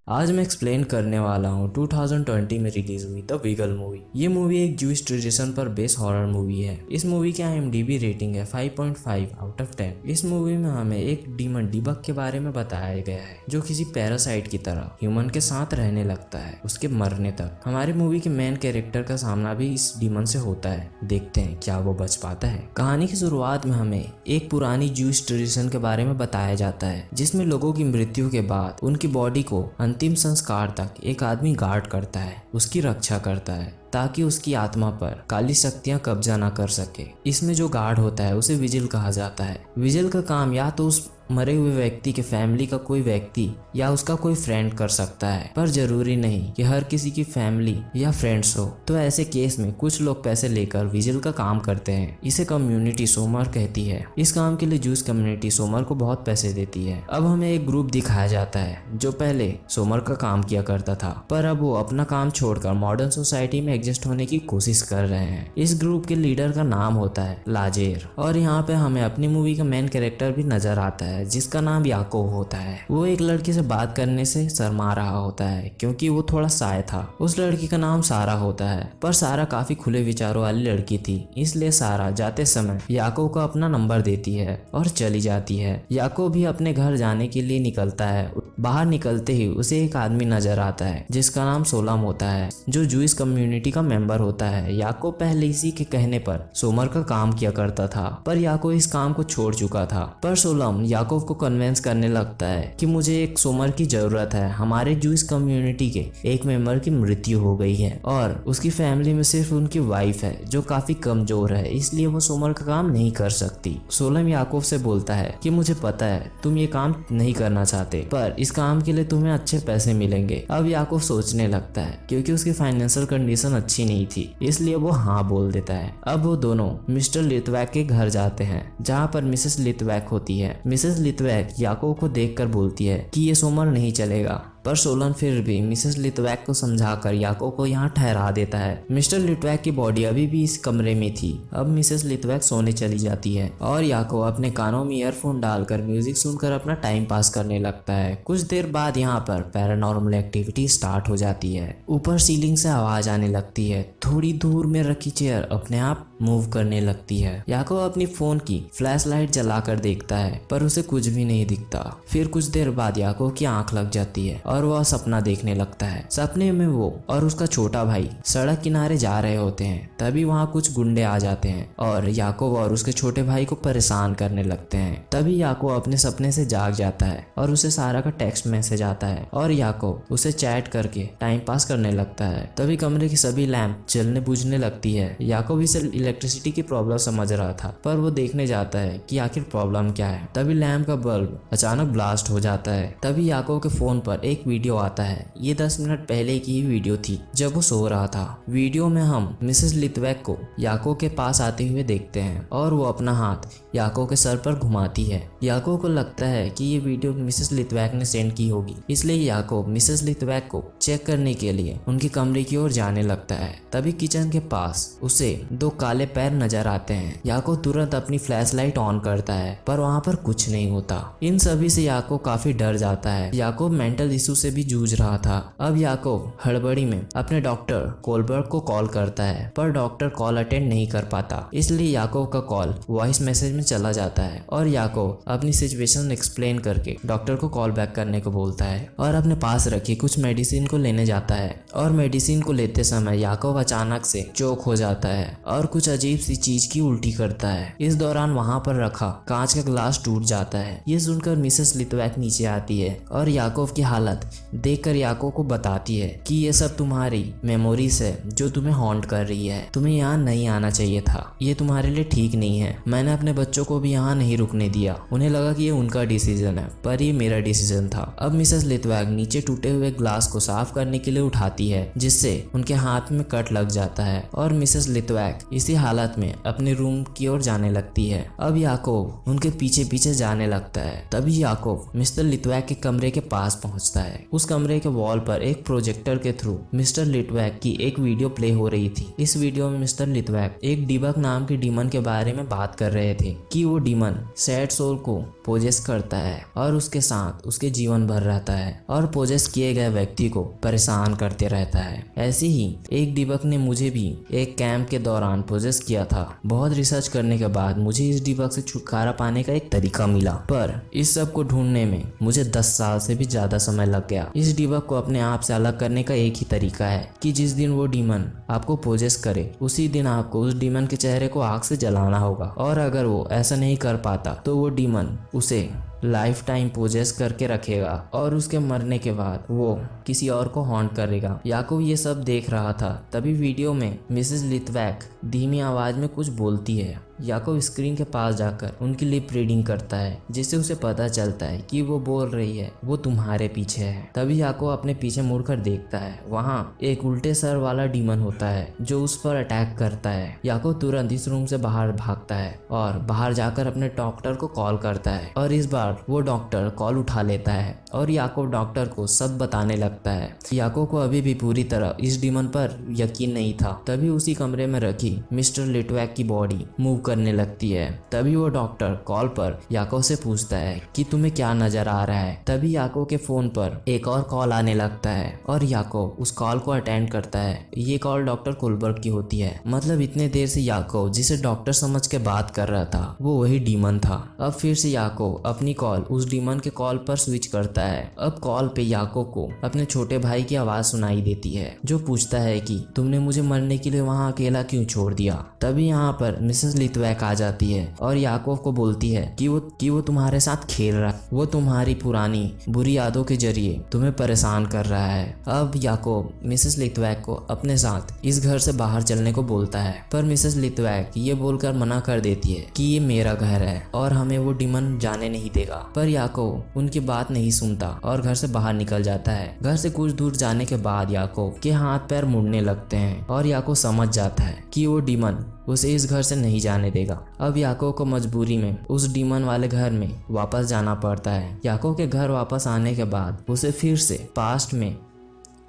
आज मैं एक्सप्लेन करने वाला हूँ 2020 में रिलीज हुई द वीगल मूवी। ये मूवी एक जूइश ट्रेडिशन पर बेस्ड हॉरर मूवी है। इस मूवी की IMDb रेटिंग है 5.5 आउट ऑफ 10। इस मूवी में हमें एक डीमन डीबग के बारे में बताया गया है जो किसी पैरासाइट की तरह ह्यूमन के साथ रहने लगता है उसके मरने तक। हमारी मूवी के मेन कैरेक्टर का सामना भी इस डीमन से होता है। देखते हैं क्या वो बच पाता है। कहानी की शुरुआत में हमें एक पुरानी जूइश ट्रेडिशन के बारे में बताया जाता है जिसमें लोगों की मृत्यु के बाद उनकी बॉडी को अंतिम संस्कार तक एक आदमी गार्ड करता है, उसकी रक्षा करता है ताकि उसकी आत्मा पर काली शक्तियां कब्जा ना कर सके। इसमें जो गार्ड होता है उसे विजिल कहा जाता है। विजिल का काम या तो उस मरे हुए व्यक्ति के फैमिली का कोई व्यक्ति या उसका कोई फ्रेंड कर सकता है, पर जरूरी नहीं कि हर किसी की फैमिली या फ्रेंड्स हो। तो ऐसे केस में कुछ लोग पैसे लेकर विजिल का काम करते हैं। इसे कम्युनिटी सोमर कहती है। इस काम के लिए जूस कम्युनिटी सोमर को बहुत पैसे देती है। अब हमें एक ग्रुप दिखाया जाता है जो पहले सोमर का काम किया करता था, पर अब वो अपना काम छोड़कर मॉडर्न सोसाइटी में एडजस्ट होने की कोशिश कर रहे हैं। इस ग्रुप के लीडर का नाम होता है लाजेर, और यहाँ पे हमें अपनी मूवी का मेन कैरेक्टर भी नजर आता है जिसका नाम याकूब होता है। वो एक लड़की से बात करने से शर्मा रहा होता है क्योंकि वो थोड़ा शाय था। उस लड़की का नाम सारा होता है, पर सारा काफी खुले विचारों वाली लड़की थी, इसलिए सारा जाते समय याकूब को अपना नंबर देती है और चली जाती है। याकूब भी अपने घर जाने के लिए निकलता है। बाहर निकलते ही उसे एक आदमी नजर आता है जिसका नाम सोलम होता है, जो जूइश कम्युनिटी का मेंबर होता है। याकूब पहले इसी के कहने पर सोमर का काम किया करता था, पर याकूब इस काम को छोड़ चुका था। पर सोलम याकूब को कन्विंस करने लगता है कि मुझे एक सोमर की जरूरत है। हमारे जूइश कम्युनिटी के एक मेंबर की मृत्यु हो गई है और उसकी फैमिली में सिर्फ उनकी वाइफ है जो काफी कमजोर है, इसलिए वो सोमर का काम नहीं कर सकती। सोलम याकूब से बोलता है कि मुझे पता है तुम ये काम नहीं करना चाहते, पर इस काम के लिए तुम्हें अच्छे पैसे मिलेंगे। अब याकूब सोचने लगता है क्योंकि उसकी फाइनेंशियल कंडीशन अच्छी नहीं थी, इसलिए वो हाँ बोल देता है। अब वो दोनों मिस्टर लिथवैक के घर जाते हैं जहाँ पर मिसेस लिथवैक होती है। मिसेस लिथवैक याकूब को देखकर बोलती है कि ये सोमर नहीं चलेगा, पर सोलन फिर भी मिसेस लिथवैक को समझाकर याकूब को यहाँ ठहरा देता है। मिस्टर लिथवैक की बॉडी अभी भी इस कमरे में थी। अब मिसेस लिथवैक सोने चली जाती है और याकूब अपने कानों में ईयरफोन डालकर म्यूजिक सुनकर अपना टाइम पास करने लगता है। कुछ देर बाद यहाँ पर पैरानॉर्मल एक्टिविटी स्टार्ट हो जाती है। ऊपर सीलिंग से आवाज आने लगती है। थोड़ी दूर में रखी चेयर अपने आप मूव करने लगती है। याकूब अपनी फोन की फ्लैश लाइट जलाकर देखता है, पर उसे कुछ भी नहीं दिखता। फिर कुछ देर बाद याकूब की आंख लग जाती है और वह सपना देखने लगता है। सपने में वो और उसका छोटा भाई सड़क किनारे जा रहे होते हैं। तभी वहाँ कुछ गुंडे आ जाते हैं और याकूब और उसके छोटे भाई को परेशान करने लगते हैं। तभी याकूब अपने सपने से जाग जाता है और उसे सारा का टेक्स्ट मैसेज आता है और याकूब उसे चैट करके टाइम पास करने लगता है। तभी कमरे की सभी लैंप जलने बुझने लगती है। याकूब इसे इलेक्ट्रिसिटी की प्रॉब्लम समझ रहा था, पर वो देखने जाता है कि आखिर प्रॉब्लम क्या है। तभी लैंप का बल्ब अचानक ब्लास्ट हो जाता है। तभी याकूब के फोन पर एक वीडियो आता है। ये 10 मिनट पहले की ही वीडियो थी जब वो सो रहा था। वीडियो में हम मिसेस लिथवैक को याकूब के पास आते हुए देखते हैं और वो अपना हाथ याकूब के सर पर घुमाती है। याकूब को लगता है कि ये वीडियो मिसेस लिथवैक ने सेंड की होगी, इसलिए याकूब मिसेस लिथवैक को चेक करने के लिए उनके कमरे की ओर जाने लगता है। तभी किचन के पास उसे 2 काले पैर नजर आते हैं। याकूब तुरंत अपनी फ्लैश लाइट ऑन करता है, पर वहाँ पर कुछ नहीं होता। इन सभी से याकूब काफी डर जाता है। याकूब मेंटल इशू से भी जूझ रहा था। अब याकूब हड़बड़ी में अपने डॉक्टर कोलबर्ग को कॉल करता है, पर डॉक्टर कॉल अटेंड नहीं कर पाता, इसलिए याकूब का कॉल वॉइस मैसेज में चला जाता है और याकूब अपनी सिचुएशन एक्सप्लेन करके डॉक्टर को कॉल बैक करने को बोलता है और अपने पास रखी कुछ मेडिसिन को लेने जाता है। और मेडिसिन को लेते समय याकूब अचानक से चोक हो जाता है और कुछ अजीब सी चीज की उल्टी करता है। इस दौरान वहां पर रखा कांच का ग्लास टूट जाता है। ये सुनकर मिसेस लिथवैक नीचे आती है और याकूब की हालत देखकर याकूब को बताती है कि ये सब तुम्हारी मेमोरीज है जो तुम्हें हॉन्ट कर रही है। तुम्हें यहाँ नहीं आना चाहिए था, ये तुम्हारे लिए ठीक नहीं है। मैंने अपने बच्चों को भी यहाँ नहीं रुकने दिया। उन्हें लगा कि ये उनका डिसीजन है, पर ये मेरा डिसीजन था। अब मिसेस लिथवैक नीचे टूटे हुए ग्लास को साफ करने के लिए उठाती है, जिससे उनके हाथ में कट लग जाता है और मिसेस लिथवैक इसी इसी हालत में अपने रूम की ओर जाने लगती है। अब याकूब उनके पीछे पीछे जाने लगता है। तभी याकूब मिस्टर लिटवैक के कमरे के पास पहुंचता है। उस कमरे के वॉल पर एक प्रोजेक्टर के थ्रू मिस्टर लिटवैक की एक वीडियो प्ले हो रही थी। इस वीडियो में मिस्टर लिटवैक एक डीबक नाम के डीमन के बारे में बात कर रहे थे कि वो डीमन सैड सोल को पोजेस करता है और उसके साथ उसके जीवन भर रहता है और पोजेस किए गए व्यक्ति को परेशान करते रहता है। ऐसे ही एक डीबक ने मुझे भी एक कैंप के दौरान पोजेस किया था। बहुत रिसर्च करने के बाद मुझे इस डीबक से छुटकारा पाने का एक तरीका मिला, पर इस सब को ढूंढने में मुझे 10 साल से भी ज्यादा समय लग गया। इस डीबक को अपने आप से अलग करने का एक ही तरीका है कि जिस दिन वो डीमन आपको पोजेस करे उसी दिन आपको उस डीमन के चेहरे को आग से जलाना होगा, और अगर वो ऐसा नहीं कर पाता तो वो डीमन उसे लाइफ टाइम पोजेस करके रखेगा और उसके मरने के बाद वो किसी और को हॉन्ट करेगा। याकूब ये सब देख रहा था। तभी वीडियो में मिसेस लिटवैक धीमी आवाज में कुछ बोलती है। याकूब स्क्रीन के पास जाकर उनकी लिप रीडिंग करता है, जिससे उसे पता चलता है कि वो बोल रही है वो तुम्हारे पीछे है। तभी याकूब अपने पीछे मुड़कर देखता है, वहाँ एक उल्टे सर वाला डीमन होता है जो उस पर अटैक करता है। याकूब तुरंत इस रूम से बाहर भागता है और बाहर जाकर अपने डॉक्टर को कॉल करता है, और इस बार वो डॉक्टर कॉल उठा लेता है और याकूब डॉक्टर को सब बताने लगता है। याकूब को अभी भी पूरी तरह इस डीमन पर यकीन नहीं था। तभी उसी कमरे में रखी मिस्टर लिटवैक की बॉडी मूव करने लगती है। तभी वो डॉक्टर कॉल पर याकूब से पूछता है कि तुम्हें क्या नजर आ रहा है। तभी याकूब के फोन पर एक और कॉल आने लगता है और याकूब उस कॉल को अटेंड करता है। ये कॉल डॉक्टर कोलबर्ग की होती है। मतलब इतने देर से याकूब जिसे डॉक्टर समझ के बात कर रहा था वो वही डीमन था। अब फिर से याकूब अपनी कॉल उस डीमन के कॉल पर स्विच करता है। अब कॉल पे याकूब को अपने छोटे भाई की आवाज सुनाई देती है जो पूछता है कि तुमने मुझे मरने के लिए वहाँ अकेला क्यों छोड़ दिया। तभी यहाँ पर मिसेस लिटवैक आ जाती है और याकूब को बोलती है कि वो तुम्हारे साथ खेल रहा है, वो तुम्हारी पुरानी बुरी यादों के जरिए तुम्हें परेशान कर रहा है। अब याकूब मिसेस लिटवैक को अपने साथ इस घर से बाहर चलने को बोलता है, पर मिसेस लिटवैक ये बोलकर मना कर देती है कि ये मेरा घर है और हमें वो डीमन जाने नहीं देगा। पर याकूब उनकी बात नहीं सुनता और घर से बाहर निकल जाता है। घर से कुछ दूर जाने के बाद याकूब के हाथ पैर मुड़ने लगते हैं और याकूब समझ जाता है कि वो डीमन उसे इस घर से नहीं जाने देगा। अब याकूब को मजबूरी में उस डीमन वाले घर में वापस जाना पड़ता है। याकूब के घर वापस आने के बाद उसे फिर से पास्ट में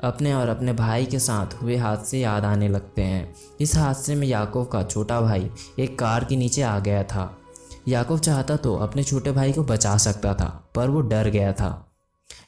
अपने और अपने भाई के साथ हुए हादसे याद आने लगते हैं। इस हादसे में याकूब का छोटा भाई एक कार के नीचे आ गया था। याकूब चाहता तो अपने छोटे भाई को बचा सकता था, पर वो डर गया था।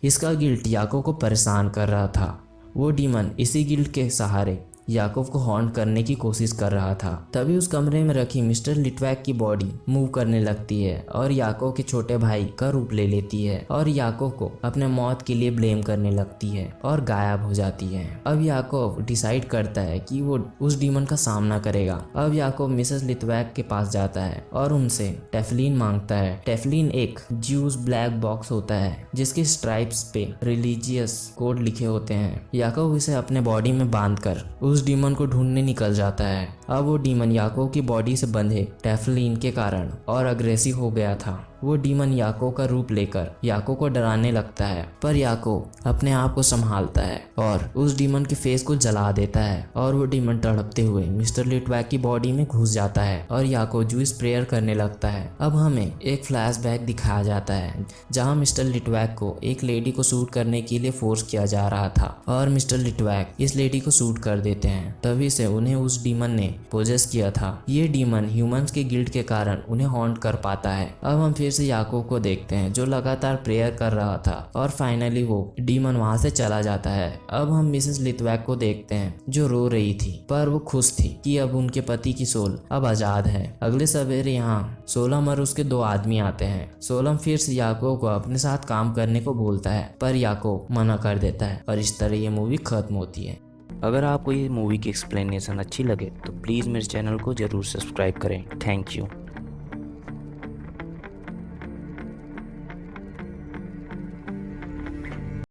इसका गिल्ट याकूब को परेशान कर रहा था। वो डीमन इसी गिल्ट के सहारे याकूब को हॉन्ट करने की कोशिश कर रहा था। तभी उस कमरे में रखी मिस्टर लिटवैक की बॉडी मूव करने लगती है और याकूब के छोटे भाई का रूप ले लेती है और याकूब को अपने मौत के लिए ब्लेम करने लगती है और गायब हो जाती है। अब याकूब डिसाइड करता है कि वो उस डीमन का सामना करेगा। अब याकूब मिसेस लिटवैक के पास जाता है और उनसे टेफलिन मांगता है। टेफलिन एक ज्यूस ब्लैक बॉक्स होता है जिसके स्ट्राइप्स पे रिलीजियस कोड लिखे होते हैं। याकूब इसे अपने बॉडी में बांधकर उस डीमन को ढूंढने निकल जाता है। अब वो डीमन याकूब की बॉडी से बंधे टेफलिन के कारण और अग्रेसिव हो गया था। वो डीमन याकूब का रूप लेकर याकूब को डराने लगता है, पर याकूब अपने आप को संभालता है और उस डीमन के फेस को जला देता है और वो डीमन तड़पते हुए मिस्टर लिटवैक की बॉडी में घुस जाता है और याकूब जूस प्रेयर करने लगता है। अब हमें एक फ्लैशबैक दिखाया जाता है जहाँ मिस्टर लिटवैक को एक लेडी को शूट करने के लिए फोर्स किया जा रहा था और मिस्टर लिटवैक इस लेडी को शूट कर देते हैं। तभी से उन्हें उस डीमन ने पोजेस किया था। ये डीमन ह्यूमंस के गिल्ट के कारण उन्हें हॉन्ट कर पाता है। अब हम फिर से याकूब को देखते हैं जो लगातार प्रेयर कर रहा था और फाइनली वो डीमन वहां से चला जाता है। अब हम मिसेस लिटवैक को देखते हैं जो रो रही थी, पर वो खुश थी कि अब उनके पति की सोल अब आजाद है। अगले सवेरे यहाँ सोलम और उसके 2 आदमी आते हैं। सोलम फिर से याकूब को अपने साथ काम करने को बोलता है, पर याकूब मना कर देता है और इस तरह ये मूवी खत्म होती है। अगर आपको ये मूवी की एक्सप्लेनेशन अच्छी लगे तो प्लीज़ मेरे चैनल को ज़रूर सब्सक्राइब करें। Thank you.